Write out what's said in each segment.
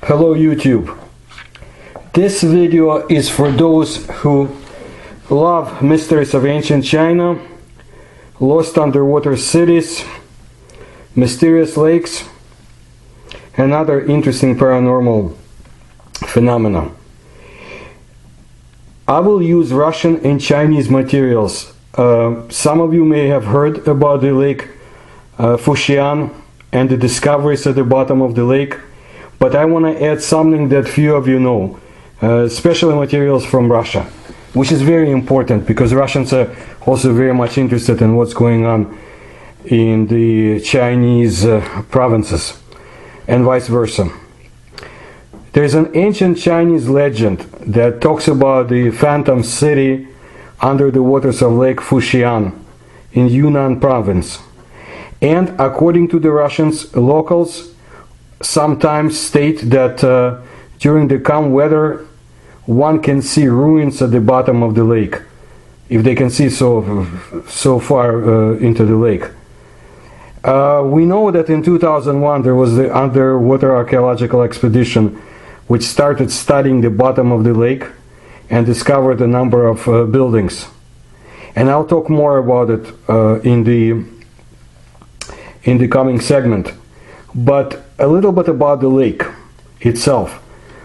Hello YouTube. This video is for those who love mysteries of ancient China, lost underwater cities, mysterious lakes, and other interesting paranormal phenomena. I will use Russian and Chinese materials. Some of you may have heard about the lake Fuxian and the discoveries at the bottom of the lake, but I want to add something that few of you know, especially materials from Russia, which is very important because Russians are also very much interested in what's going on in the Chinese provinces and vice versa. There's an ancient Chinese legend that talks about the phantom city under the waters of Lake Fuxian in Yunnan province. And according to the Russians, locals sometimes state that during the calm weather one can see ruins at the bottom of the lake, if they can see so far into the lake. We know that in 2001 there was the underwater archaeological expedition which started studying the bottom of the lake and discovered a number of buildings. And I'll talk more about it in the coming segment. But a little bit about the lake itself.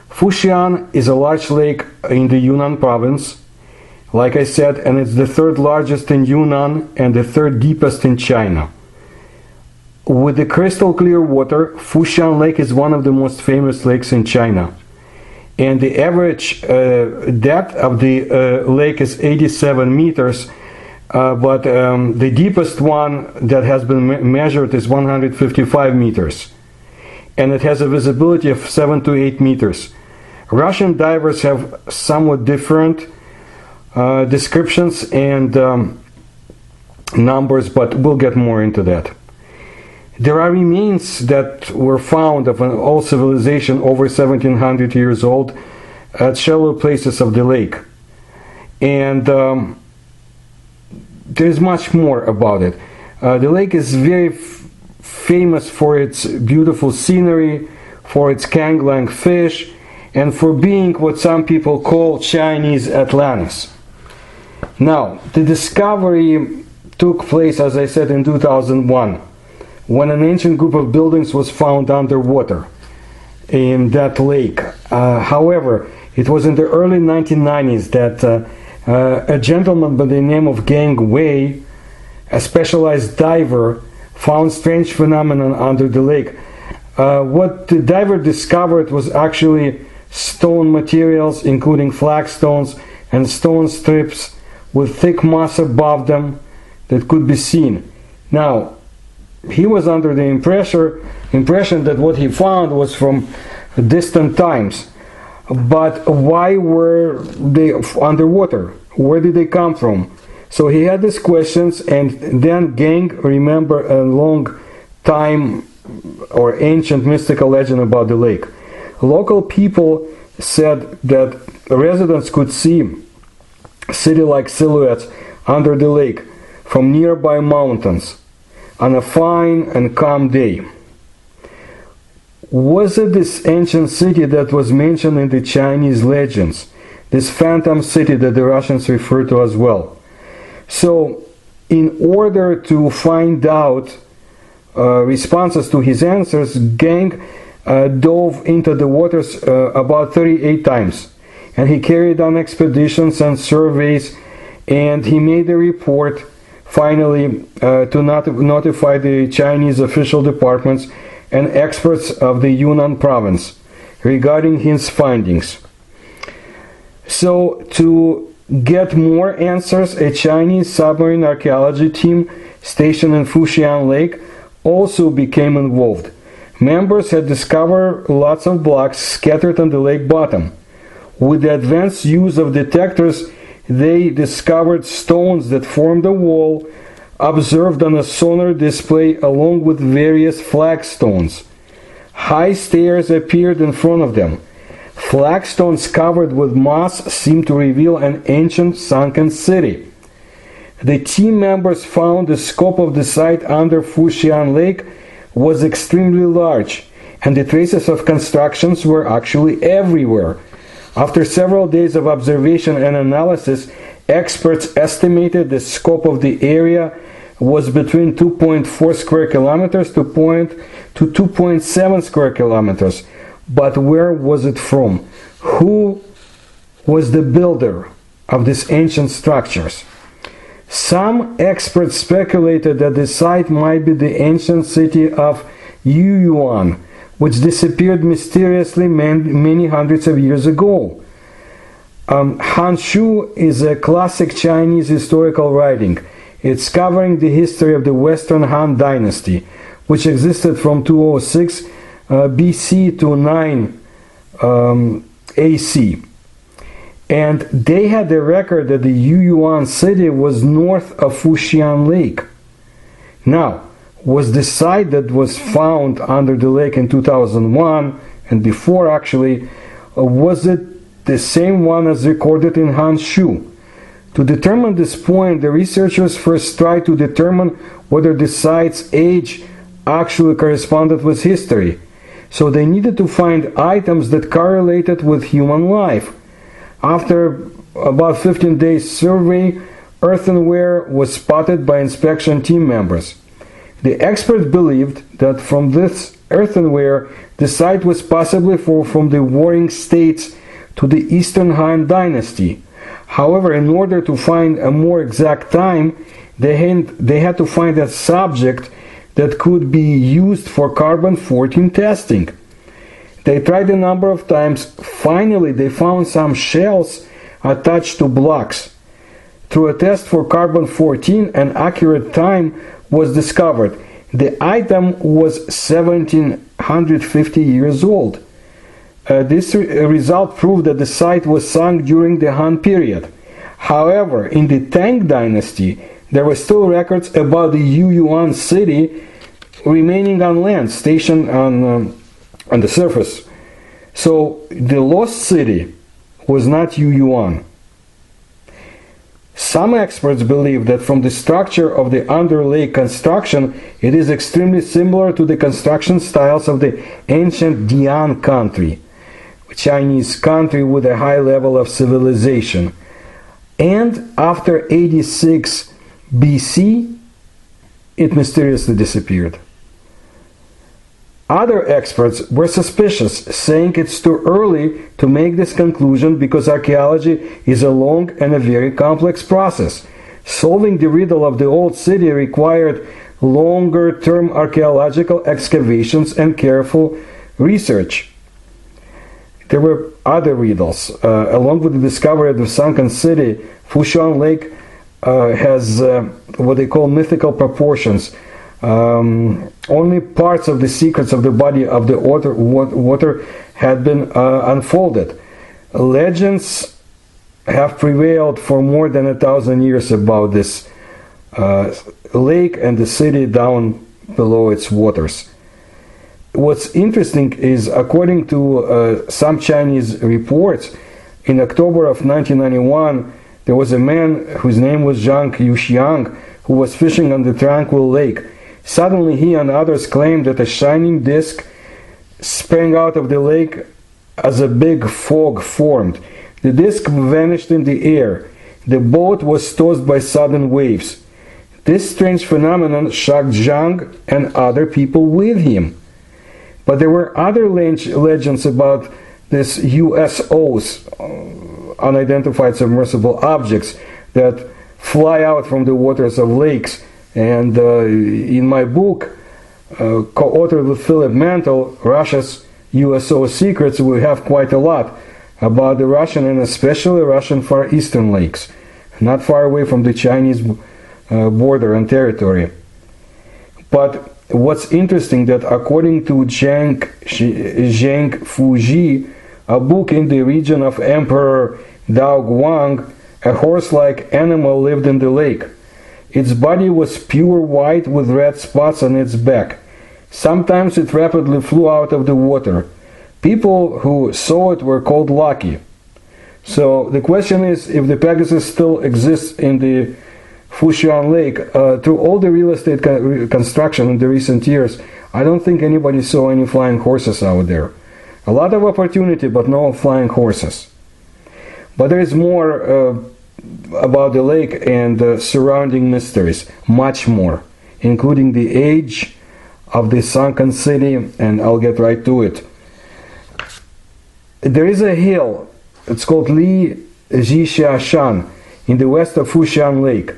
Fuxian is a large lake in the Yunnan province, like I said, and it's the third largest in Yunnan and the third deepest in China. With the crystal clear water, Fuxian Lake is one of the most famous lakes in China. And the average depth of the lake is 87 meters, but the deepest one that has been measured is 155 meters. And it has a visibility of 7 to 8 meters. Russian divers have somewhat different descriptions and numbers, but we'll get more into that. There are remains that were found of an old civilization over 1700 years old at shallow places of the lake. And there's much more about it. The lake is very famous for its beautiful scenery, for its kanglang fish, and for being what some people call Chinese Atlantis. Now, the discovery took place, as I said, in 2001, when an ancient group of buildings was found underwater in that lake. However, it was in the early 1990s that a gentleman by the name of Gang Wei, a specialized diver, found strange phenomenon under the lake. What the diver discovered was actually stone materials, including flagstones and stone strips with thick moss above them that could be seen. Now, he was under the impression that what he found was from distant times. But why were they underwater? Where did they come from? So he had these questions, and then Gang remembered a long time or ancient mystical legend about the lake. Local people said that residents could see city-like silhouettes under the lake from nearby mountains on a fine and calm day. Was it this ancient city that was mentioned in the Chinese legends, this phantom city that the Russians refer to as well? So, in order to find out responses to his answers, Gang dove into the waters about 38 times, and he carried on expeditions and surveys, and he made a report finally to notify the Chinese official departments and experts of the Yunnan province regarding his findings. So, to get more answers, a Chinese submarine archaeology team stationed in Fuxian Lake also became involved. Members had discovered lots of blocks scattered on the lake bottom. With the advanced use of detectors, they discovered stones that formed a wall, observed on a sonar display along with various flagstones. High stairs appeared in front of them. Flagstones covered with moss seemed to reveal an ancient sunken city. The team members found the scope of the site under Fuxian Lake was extremely large, and the traces of constructions were actually everywhere. After several days of observation and analysis, experts estimated the scope of the area was between 2.4 square kilometers to 2.7 square kilometers. But where was it from? Who was the builder of these ancient structures? Some experts speculated that the site might be the ancient city of Yunnan, which disappeared mysteriously many hundreds of years ago. Hanshu is a classic Chinese historical writing. It's covering the history of the Western Han Dynasty, which existed from 206 BC to 9 AC. And they had the record that the Yunnan city was north of Fuxian Lake. Now, was the site that was found under the lake in 2001 and before actually, was it the same one as recorded in Hanshu? To determine this point, the researchers first tried to determine whether the site's age actually corresponded with history. So they needed to find items that correlated with human life. After about 15 days survey, earthenware was spotted by inspection team members. The experts believed that from this earthenware, the site was possibly from the warring states to the Eastern Han Dynasty. However, in order to find a more exact time, they had to find a subject that could be used for carbon-14 testing. They tried a number of times. Finally, they found some shells attached to blocks. Through a test for carbon-14, an accurate time was discovered. The item was 1750 years old. This result proved that the site was sunk during the Han period. However, in the Tang dynasty, there were still records about the Yunnan city remaining on land, stationed on the surface. So the lost city was not Yunnan. Some experts believe that from the structure of the underlay construction, it is extremely similar to the construction styles of the ancient Dian country, a Chinese country with a high level of civilization. And after 86 BC, it mysteriously disappeared. Other experts were suspicious, saying it's too early to make this conclusion because archaeology is a long and a very complex process. Solving the riddle of the old city required longer-term archaeological excavations and careful research. There were other riddles. Along with the discovery of the sunken city, Fuxian Lake has what they call mythical proportions. Only parts of the secrets of the body of the water had been unfolded. Legends have prevailed for more than 1,000 years about this lake and the city down below its waters. What's interesting is, according to some Chinese reports, in October of 1991, there was a man whose name was Zhang Yuxiang who was fishing on the tranquil lake. Suddenly he and others claimed that a shining disk sprang out of the lake as a big fog formed. The disk vanished in the air. The boat was tossed by sudden waves. This strange phenomenon shocked Zhang and other people with him. But there were other legends about these USOs, unidentified submersible objects, that fly out from the waters of lakes. And in my book, co-authored with Philip Mantle, Russia's USO Secrets, we have quite a lot about the Russian and especially Russian Far Eastern lakes, not far away from the Chinese border and territory. But what's interesting that according to Zheng Fuji, a book in the region of Emperor Dao Guang, a horse-like animal lived in the lake. Its body was pure white with red spots on its back. Sometimes it rapidly flew out of the water. People who saw it were called lucky. So the question is, if the Pegasus still exists in the Fuxian Lake, through all the real estate construction in the recent years, I don't think anybody saw any flying horses out there. A lot of opportunity, but no flying horses. But there is more about the lake and the surrounding mysteries, much more, including the age of the sunken city, and I'll get right to it. There is a hill, it's called Li Zhishan, in the west of Fuxian Lake,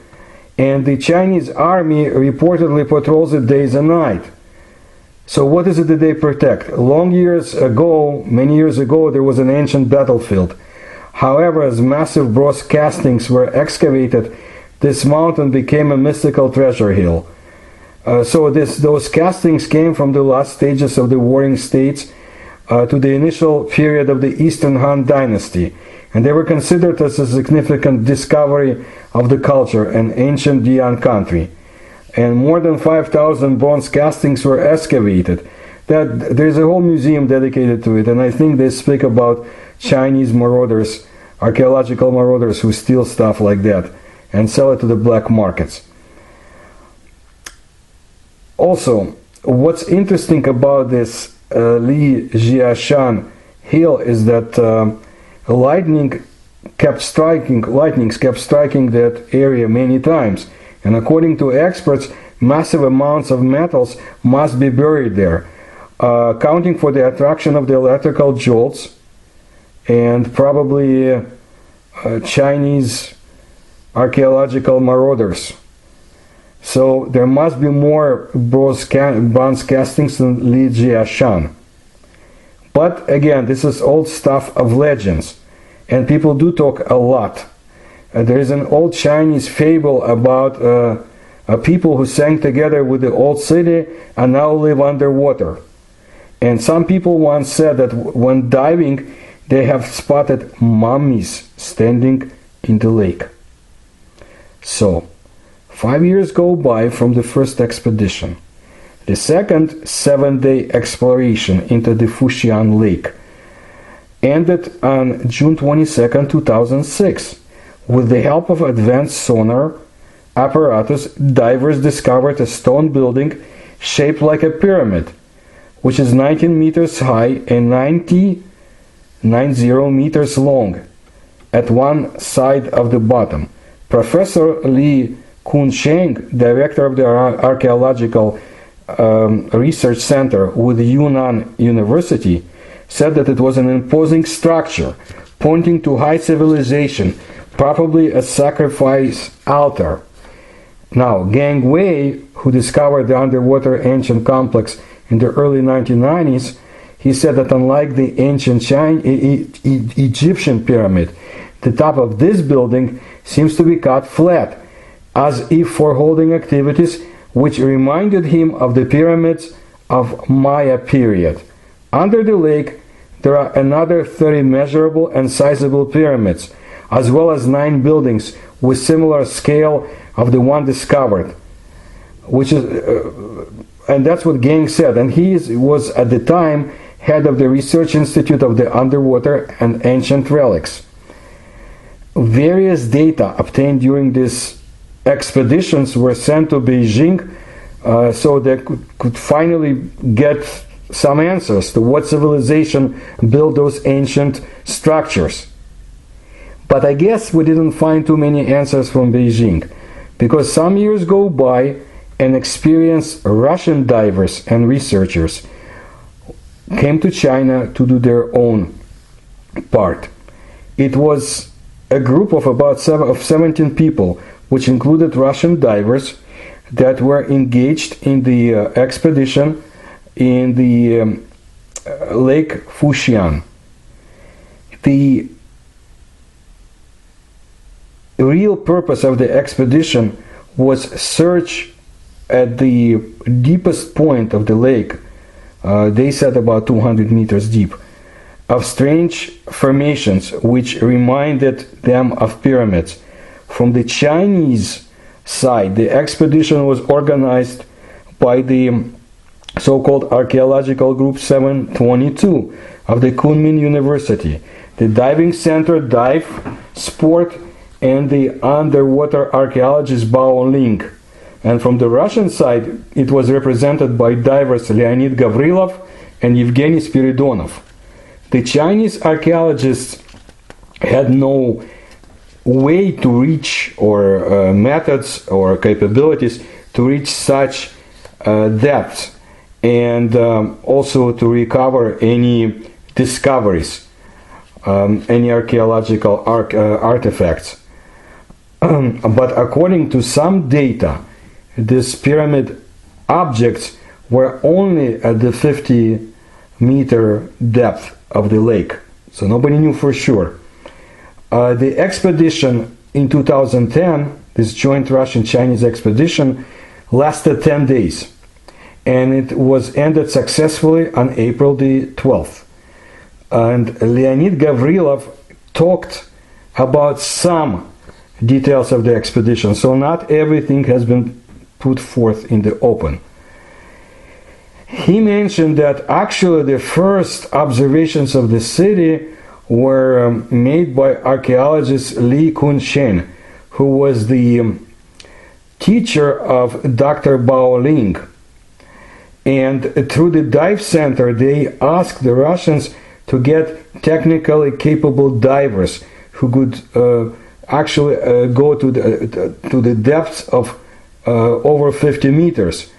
and the Chinese army reportedly patrols it days and night. So what is it that they protect? Many years ago, there was an ancient battlefield. However, as massive bronze castings were excavated, this mountain became a mystical treasure hill. Those castings came from the last stages of the warring states to the initial period of the Eastern Han Dynasty, and they were considered as a significant discovery of the culture and ancient Yunnan country. And more than 5,000 bronze castings were excavated. There's a whole museum dedicated to it, and I think they speak about Chinese marauders, archaeological marauders who steal stuff like that and sell it to the black markets. Also, what's interesting about this Li Zhishan hill is that lightnings kept striking that area many times, and according to experts, massive amounts of metals must be buried there, accounting for the attraction of the electrical jolts and probably Chinese archaeological marauders. So there must be more bronze castings in Li Zhishan. But again, this is old stuff of legends, and people do talk a lot. There is an old Chinese fable about people who sang together with the old city and now live underwater. And some people once said that when diving, they have spotted mummies standing in the lake. So, 5 years go by from the first expedition. The second 7-day exploration into the Fuxian Lake ended on June 22, 2006. With the help of advanced sonar apparatus, divers discovered a stone building shaped like a pyramid, which is 19 meters high and 90 meters long at one side of the bottom. Professor Li Kunsheng, director of the Archaeological Research Center with Yunnan University, said that it was an imposing structure pointing to high civilization, probably a sacrifice altar. Now, Gang Wei, who discovered the underwater ancient complex in the early 1990s, he said that unlike the ancient Egyptian pyramid, the top of this building seems to be cut flat, as if for holding activities, which reminded him of the pyramids of Maya period. Under the lake, there are another 30 measurable and sizable pyramids, as well as 9 buildings with similar scale of the one discovered, and that's what Gang said. And he was at the time head of the Research Institute of the Underwater and Ancient Relics. Various data obtained during these expeditions were sent to Beijing so they could finally get some answers to what civilization built those ancient structures. But I guess we didn't find too many answers from Beijing, because some years go by and experienced Russian divers and researchers came to China to do their own part. It was a group of about 17 people, which included Russian divers that were engaged in the expedition in the Lake Fuxian. The real purpose of the expedition was search at the deepest point of the lake, they said about 200 meters deep, of strange formations which reminded them of pyramids. From the Chinese side, the expedition was organized by the so-called Archaeological Group 722 of the Kunming University, the Diving Center Dive Sport, and the underwater archaeologist Bao Ling. And from the Russian side, it was represented by divers Leonid Gavrilov and Evgeny Spiridonov. The Chinese archaeologists had no way to reach, or methods or capabilities to reach such depths, and also to recover any discoveries, any archaeological artifacts. But according to some data, these pyramid objects were only at the 50-meter depth of the lake, so nobody knew for sure. The expedition in 2010, this joint Russian-Chinese expedition, lasted 10 days, and it was ended successfully on April the 12th. And Leonid Gavrilov talked about some details of the expedition, so not everything has been put forth in the open. He mentioned that actually the first observations of the city were made by archaeologist Li Kunshen, who was the teacher of Dr. Bao Ling. And through the dive center, they asked the Russians to get technically capable divers who could actually go to the depths of over 50 meters.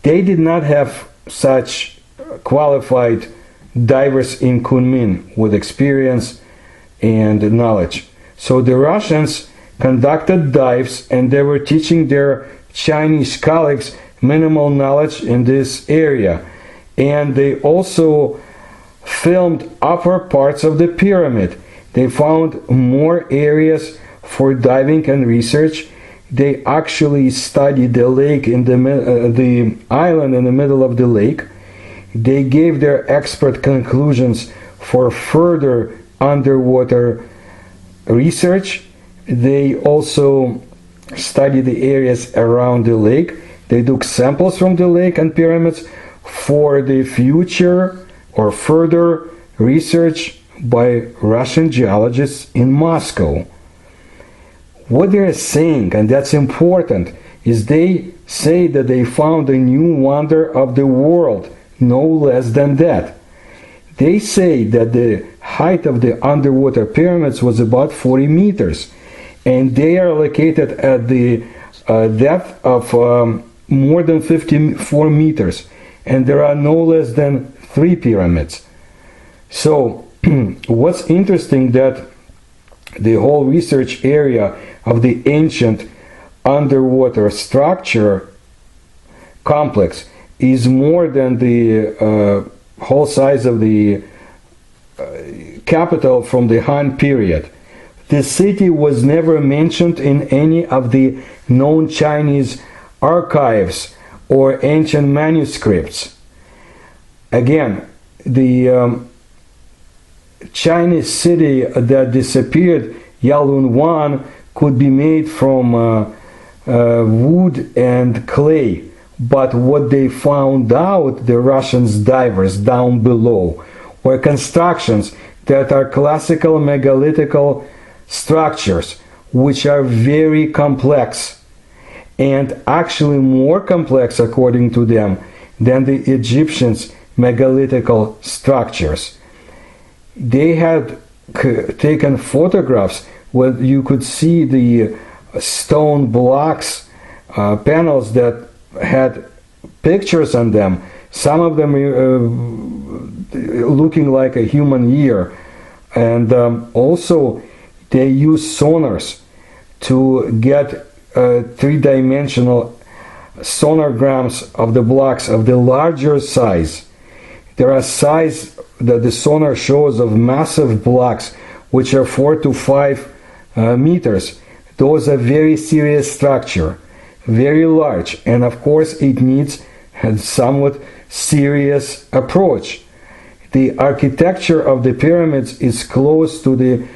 They did not have such qualified divers in Kunming with experience and knowledge. So the Russians conducted dives, and they were teaching their Chinese colleagues minimal knowledge in this area. And they also filmed upper parts of the pyramid. They found more areas for diving and research. They actually studied the lake in the island in the middle of the lake. They gave their expert conclusions for further underwater research. They also studied the areas around the lake. They took samples from the lake and pyramids for the future or further research by Russian geologists in Moscow. What they're saying, and that's important, is they say that they found a new wonder of the world, no less than that. They say that the height of the underwater pyramids was about 40 meters, and they are located at the depth of more than 54 meters, and there are no less than 3 pyramids. So what's interesting that the whole research area of the ancient underwater structure complex is more than the whole size of the capital from the Han period. The city was never mentioned in any of the known Chinese archives or ancient manuscripts. Again, the Chinese city that disappeared, Yalun could be made from wood and clay, but what they found out, the Russians divers down below, were constructions that are classical megalithical structures, which are very complex, and actually more complex, according to them, than the Egyptians' megalithical structures. They had taken photographs where you could see the stone blocks, panels that had pictures on them, some of them looking like a human ear. And also they used sonars to get three-dimensional sonograms of the blocks of the larger size. There are sizes that the sonar shows of massive blocks which are 4 to 5 meters. Those are very serious structure, very large, and of course it needs a somewhat serious approach. The architecture of the pyramids is close to the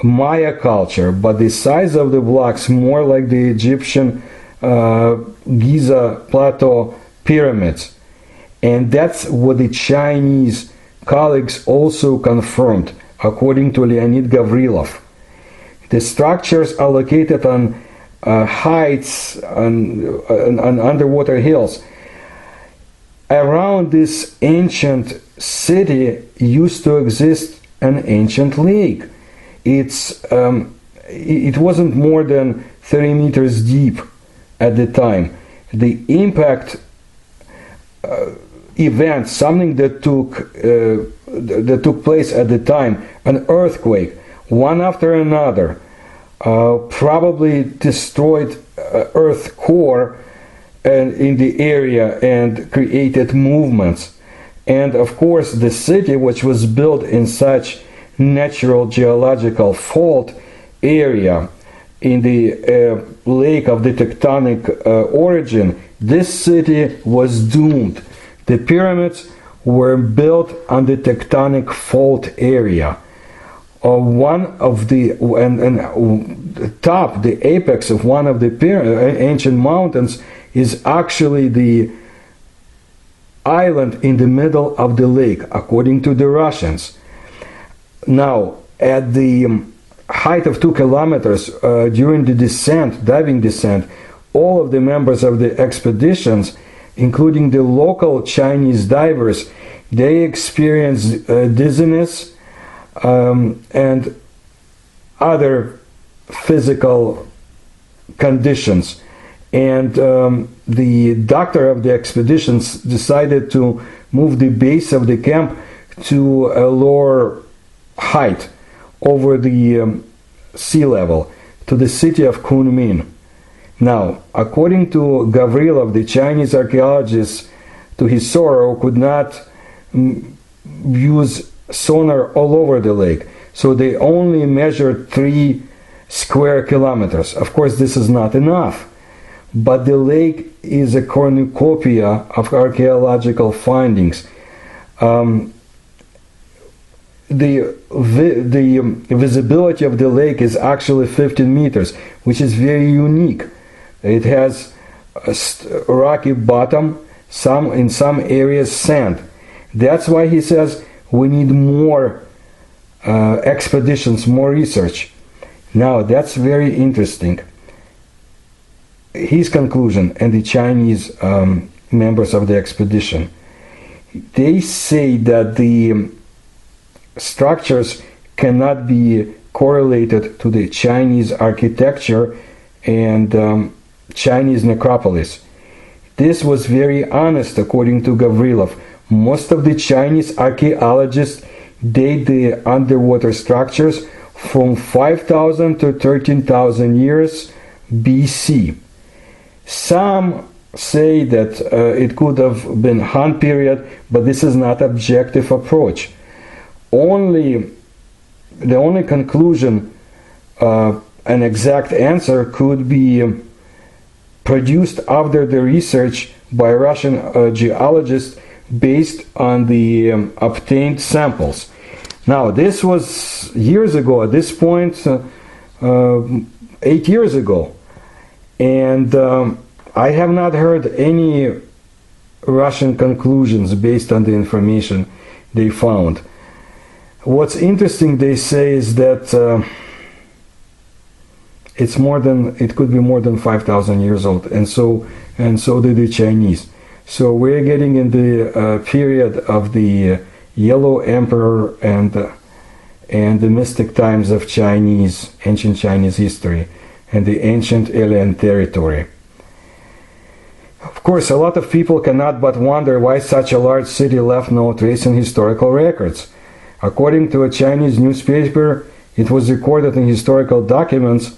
Maya culture, but the size of the blocks more like the Egyptian Giza Plateau pyramids. And that's what the Chinese colleagues also confirmed, according to Leonid Gavrilov. The structures are located on heights and underwater hills. Around this ancient city used to exist an ancient lake. It wasn't more than 30 meters deep at the time. The impact event, something that took place at the time, an earthquake, one after another, probably destroyed Earth core and in the area and created movements. And of course, the city, which was built in such natural geological fault area in the lake of the tectonic origin, this city was doomed. The pyramids were built on the tectonic fault area. One of the top, the apex of one of the ancient mountains is actually the island in the middle of the lake, according to the Russians. Now, at the height of 2 kilometers, during the descent, diving descent, all of the members of the expeditions, including the local Chinese divers, they experienced dizziness and other physical conditions. And the doctor of the expeditions decided to move the base of the camp to a lower height over the sea level, to the city of Kunming. Now, according to Gavrilov, the Chinese archaeologist, to his sorrow, could not use sonar all over the lake, so they only measured 3 square kilometers. Of course, this is not enough, but the lake is a cornucopia of archaeological findings. The visibility of the lake is actually 15 meters, which is very unique. It has a rocky bottom, in some areas sand. That's why he says we need more expeditions, more research. Now, that's very interesting. His conclusion and the Chinese members of the expedition, they say that the structures cannot be correlated to the Chinese architecture and Chinese necropolis. This was very honest, according to Gavrilov. Most of the Chinese archaeologists date the underwater structures from 5,000 to 13,000 years BC. Some say that it could have been Han period, but this is not objective approach. The only conclusion, an exact answer, could be produced after the research by Russian geologists based on the obtained samples. Now, this was years ago, at this point 8 years ago, and I have not heard any Russian conclusions based on the information they found. What's interesting, they say, is that it could be more than 5,000 years old, and so did the Chinese. So we're getting in the period of the Yellow Emperor and the mystic times of ancient Chinese history, and the ancient alien territory. Of course, a lot of people cannot but wonder why such a large city left no trace in historical records. According to a Chinese newspaper, it was recorded in historical documents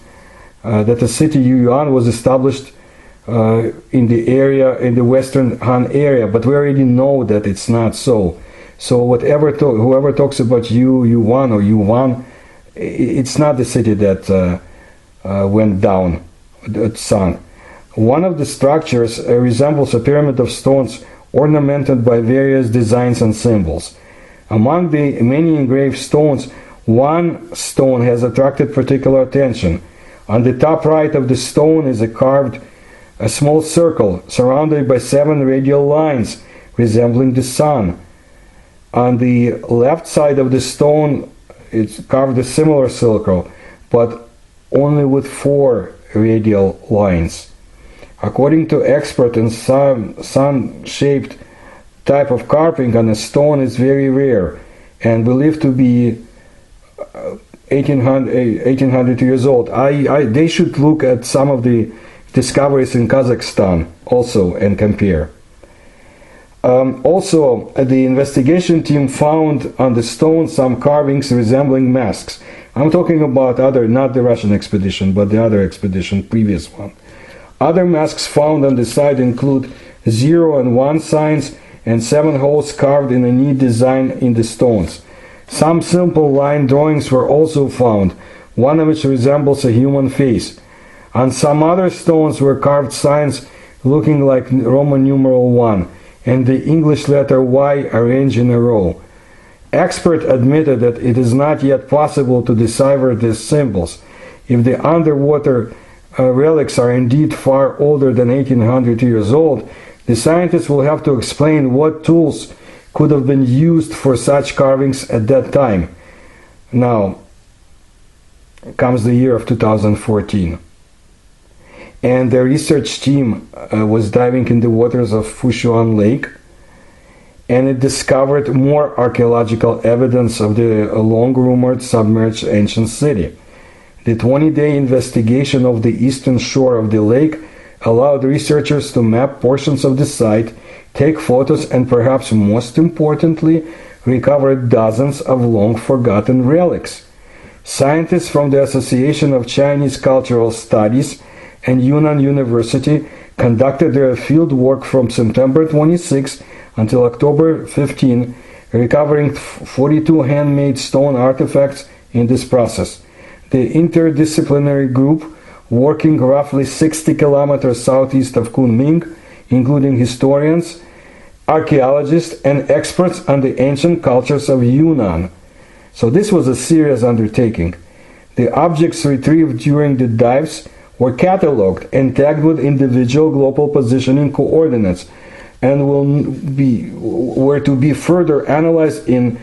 that the city Yunnan was established in the western Han area, but we already know that it's not so. So whoever talks about Yuan or Yuan, it's not the city that went down the sun. One of the structures resembles a pyramid of stones ornamented by various designs and symbols. Among the many engraved stones, one stone has attracted particular attention. On the top right of the stone is carved a small circle surrounded by 7 radial lines resembling the sun. On the left side of the stone, it's carved a similar circle, but only with 4 radial lines. According to experts, a sun-shaped type of carving on a stone is very rare and believed to be 1800 years old. They should look at some of the discoveries in Kazakhstan also and compare. Also, the investigation team found on the stone some carvings resembling masks. I'm talking about not the Russian expedition, but the other expedition, previous one. Other masks found on the site include 0 and 1 signs and 7 holes carved in a neat design in the stones. Some simple line drawings were also found, one of which resembles a human face. On some other stones were carved signs looking like Roman numeral 1 and the English letter Y arranged in a row. Experts admitted that it is not yet possible to decipher these symbols. If the underwater relics are indeed far older than 1800 years old, the scientists will have to explain what tools could have been used for such carvings at that time. Now comes the year of 2014. And the research team was diving in the waters of Fuxian Lake, and it discovered more archaeological evidence of the long-rumored submerged ancient city. The 20-day investigation of the eastern shore of the lake allowed researchers to map portions of the site, take photos, and perhaps most importantly, recover dozens of long-forgotten relics. Scientists from the Association of Chinese Cultural Studies and Yunnan University conducted their field work from September 26 until October 15, recovering 42 handmade stone artifacts in this process. The interdisciplinary group, working roughly 60 kilometers southeast of Kunming, including historians, archaeologists, and experts on the ancient cultures of Yunnan. So this was a serious undertaking. The objects retrieved during the dives were catalogued and tagged with individual global positioning coordinates and were to be further analyzed in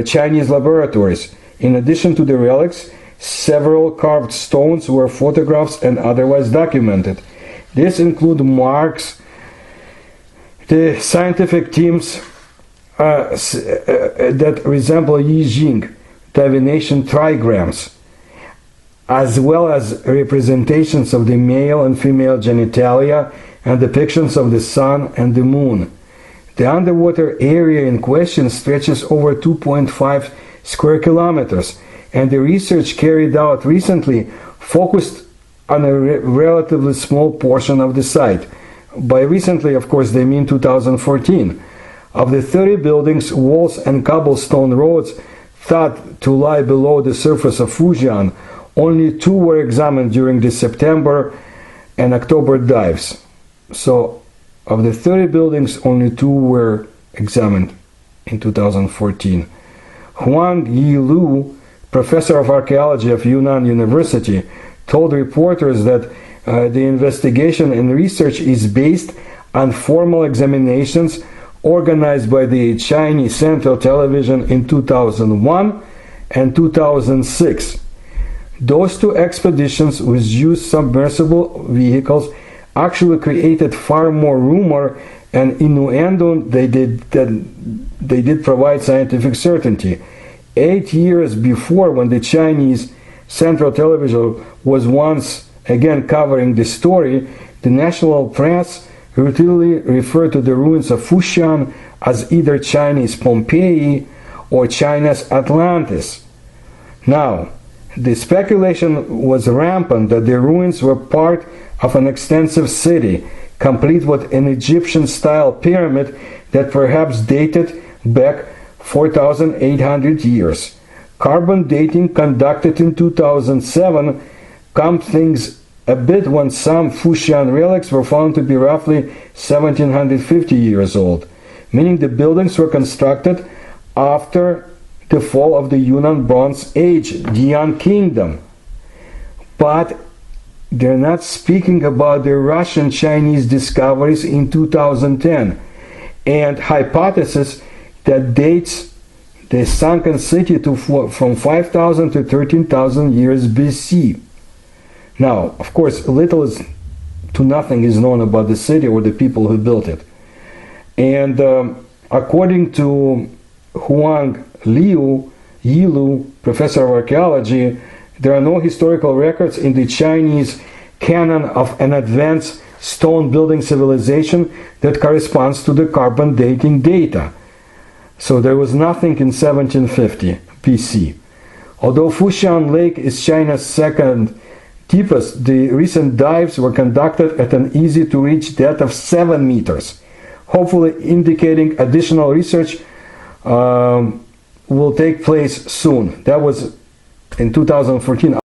Chinese laboratories. In addition to the relics, several carved stones were photographed and otherwise documented. This include marks the scientific teams that resemble Yi Jing, divination trigrams, as well as representations of the male and female genitalia and depictions of the sun and the moon. The underwater area in question stretches over 2.5 square kilometers, and the research carried out recently focused on a relatively small portion of the site. By recently, of course, they mean 2014. Of the 30 buildings, walls, and cobblestone roads thought to lie below the surface of Fuxian, only 2 were examined during the September and October dives. So, of the 30 buildings, only 2 were examined in 2014. Huang Yilu, professor of archaeology of Yunnan University, told reporters that the investigation and research is based on formal examinations organized by the Chinese Central Television in 2001 and 2006. Those 2 expeditions with used submersible vehicles actually created far more rumor and innuendo than they did provide scientific certainty. 8 years before, when the Chinese Central Television was once again covering the story, the national press routinely referred to the ruins of Fuxian as either Chinese Pompeii or China's Atlantis. Now, the speculation was rampant that the ruins were part of an extensive city, complete with an Egyptian-style pyramid that perhaps dated back 4,800 years. Carbon dating conducted in 2007 calmed things a bit when some Fuxian relics were found to be roughly 1,750 years old, meaning the buildings were constructed after the fall of the Yunnan Bronze Age, Dian Kingdom. But they're not speaking about the Russian-Chinese discoveries in 2010 and hypothesis that dates the sunken city from 5,000 to 13,000 years BC. Now, of course, little to nothing is known about the city or the people who built it. And according to Huang Yilu, professor of archaeology, there are no historical records in the Chinese canon of an advanced stone building civilization that corresponds to the carbon dating data. So there was nothing in 1750 BC. Although Fuxian Lake is China's second deepest, the recent dives were conducted at an easy-to-reach depth of 7 meters, hopefully indicating additional research will take place soon. That was in 2014.